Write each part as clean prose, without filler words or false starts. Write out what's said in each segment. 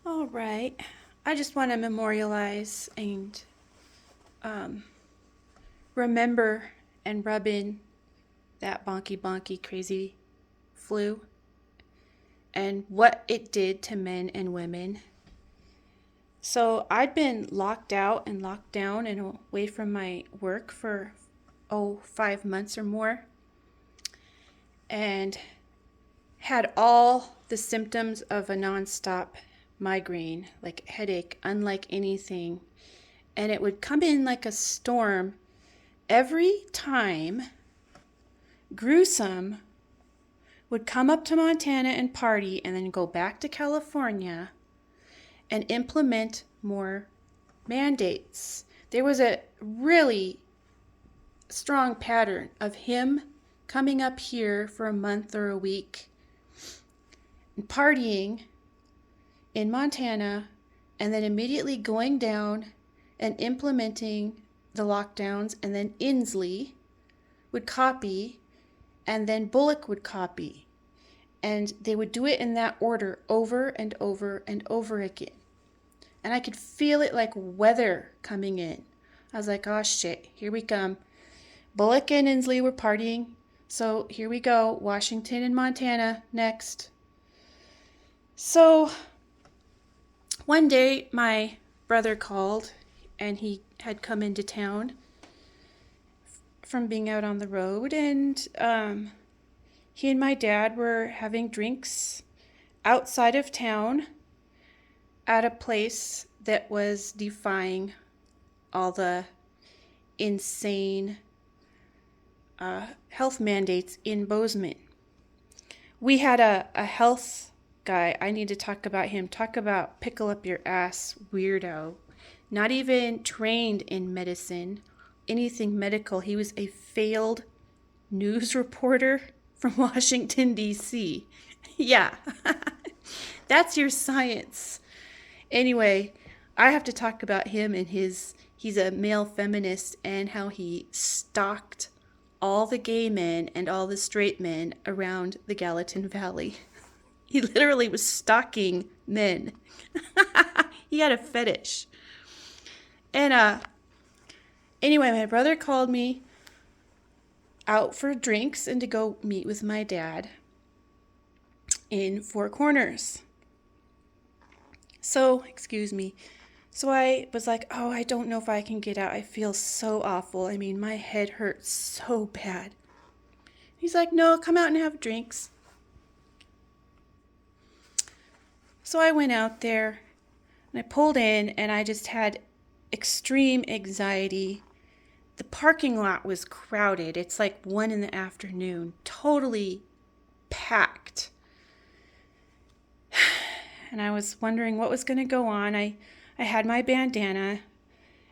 All right. I just want to memorialize and um, remember and rub in that bonky bonky crazy flu and what it did to men and women. So I'd been locked out and locked down and away from my work for 5 months or more, and had all the symptoms of a nonstop migraine, like headache, unlike anything. And it would come in like a storm every time Gruesome would come up to Montana and party and then go back to California and implement more mandates. There was a really strong pattern of him coming up here for a month or a week and partying in Montana and then immediately going down and implementing the lockdowns, and then Inslee would copy, and then Bullock would copy. And they would do it in that order over and over and over again. And I could feel it like weather coming in. I was like, oh shit, here we come. Bullock and Inslee were partying. So here we go. Washington and Montana next. So one day my brother called, and he had come into town from being out on the road, and he and my dad were having drinks outside of town at a place that was defying all the insane health mandates in Bozeman. We had a health guy. I need to talk about him. Talk about pickle up your ass weirdo. Not even trained in medicine, anything medical. He was a failed news reporter from Washington, D.C. Yeah, that's your science. Anyway, I have to talk about him and he's a male feminist and how he stalked all the gay men and all the straight men around the Gallatin Valley. He literally was stalking men. He had a fetish. And anyway, my brother called me out for drinks and to go meet with my dad in Four Corners. So, excuse me. So I was like, oh, I don't know if I can get out. I feel so awful. I mean, my head hurts so bad. He's like, no, come out and have drinks. So I went out there and I pulled in and I just had extreme anxiety. The parking lot was crowded. It's like 1 p.m, totally packed. And I was wondering what was going to go on. I had my bandana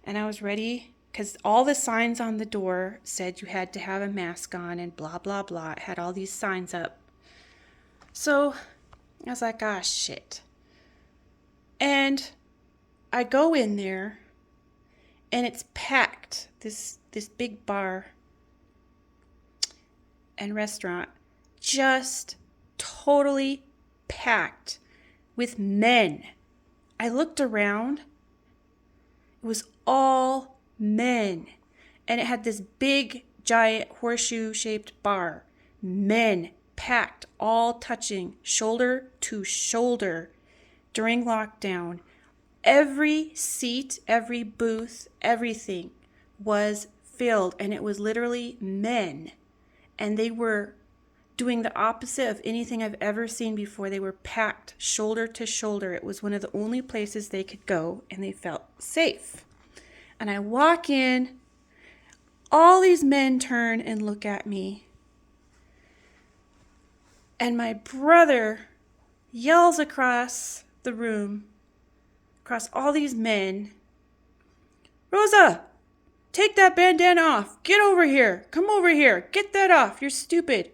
and I was ready because all the signs on the door said you had to have a mask on and blah, blah, blah. It had all these signs up. So I was like, ah, shit. And I go in there and it's packed. This big bar and restaurant just totally packed with men. I looked around. It was all men. And it had this big, giant, horseshoe-shaped bar. Men packed, all touching shoulder to shoulder during lockdown. Every seat, every booth, everything was filled. And it was literally men. And they were doing the opposite of anything I've ever seen before. They were packed shoulder to shoulder. It was one of the only places they could go, and they felt safe. And I walk in, all these men turn and look at me. And my brother yells across the room, across all these men, Rosa, take that bandana off. Get over here. Come over here. Get that off. You're stupid.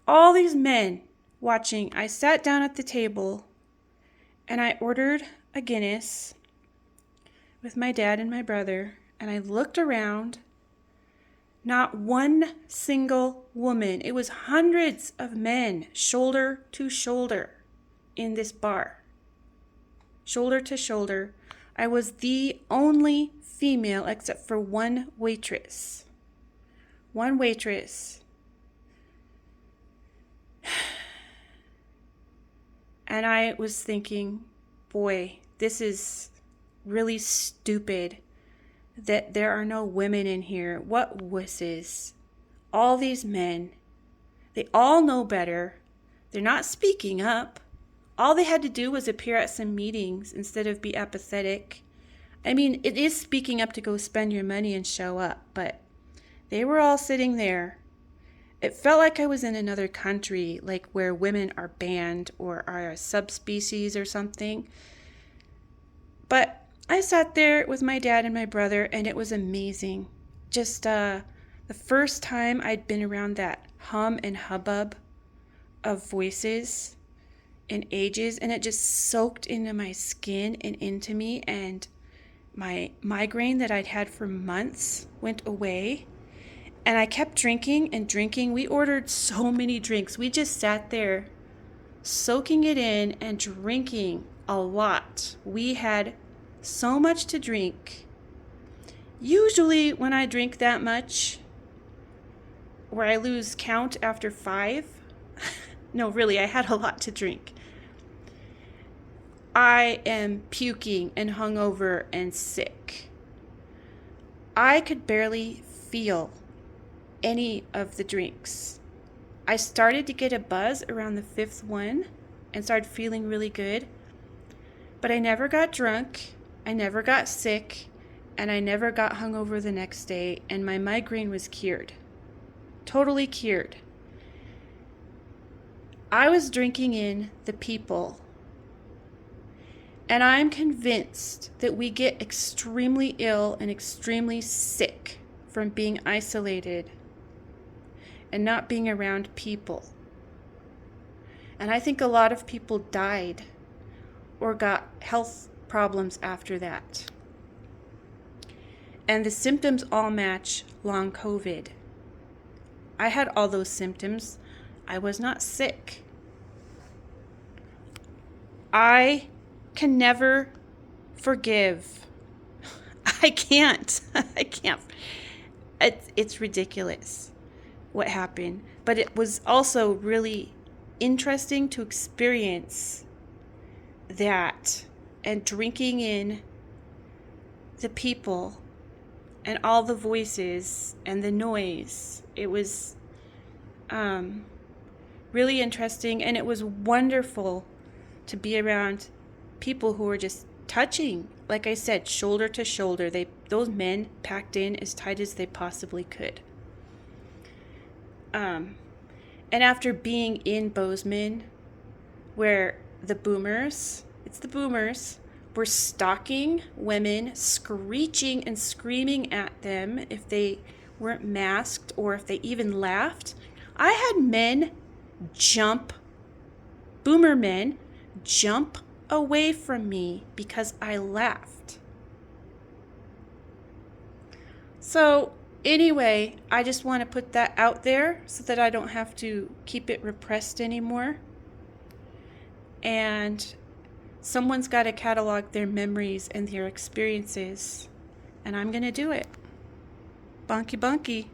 All these men watching. I sat down at the table and I ordered a Guinness with my dad and my brother, and I looked around. Not one single woman. It was hundreds of men, shoulder to shoulder. in this bar, shoulder to shoulder. I was the only female except for one waitress. One waitress. And I was thinking, boy, this is really stupid that there are no women in here. What wusses. All these men, they all know better. They're not speaking up. All they had to do was appear at some meetings instead of be apathetic. I mean, it is speaking up to go spend your money and show up, but they were all sitting there. It felt like I was in another country, like where women are banned or are a subspecies or something. But I sat there with my dad and my brother, and it was amazing. Just the first time I'd been around that hum and hubbub of voices in ages, and it just soaked into my skin and into me, and my migraine that I'd had for months went away. And I kept drinking and drinking. We ordered so many drinks. We just sat there soaking it in and drinking a lot. We had so much to drink. Usually when I drink that much, where I lose count after 5, no, really, I had a lot to drink. I am puking and hungover and sick. I could barely feel any of the drinks. I started to get a buzz around the 5th one and started feeling really good, but I never got drunk, I never got sick, and I never got hungover the next day, and my migraine was cured. Totally cured. I was drinking in the people, and I'm convinced that we get extremely ill and extremely sick from being isolated and not being around people. And I think a lot of people died or got health problems after that. And the symptoms all match long COVID. I had all those symptoms. I was not sick. I can never forgive. I can't. I can't. It's ridiculous what happened. But it was also really interesting to experience that and drinking in the people and all the voices and the noise. It was really interesting, and it was wonderful to be around people who were just touching, like I said, shoulder to shoulder. Those men packed in as tight as they possibly could. And after being in Bozeman, where the boomers were stalking women, screeching and screaming at them if they weren't masked or if they even laughed, I had boomer men jump away from me because I laughed. So anyway, I just want to put that out there so that I don't have to keep it repressed anymore. And someone's got to catalog their memories and their experiences, and I'm going to do it. Bonky bonky.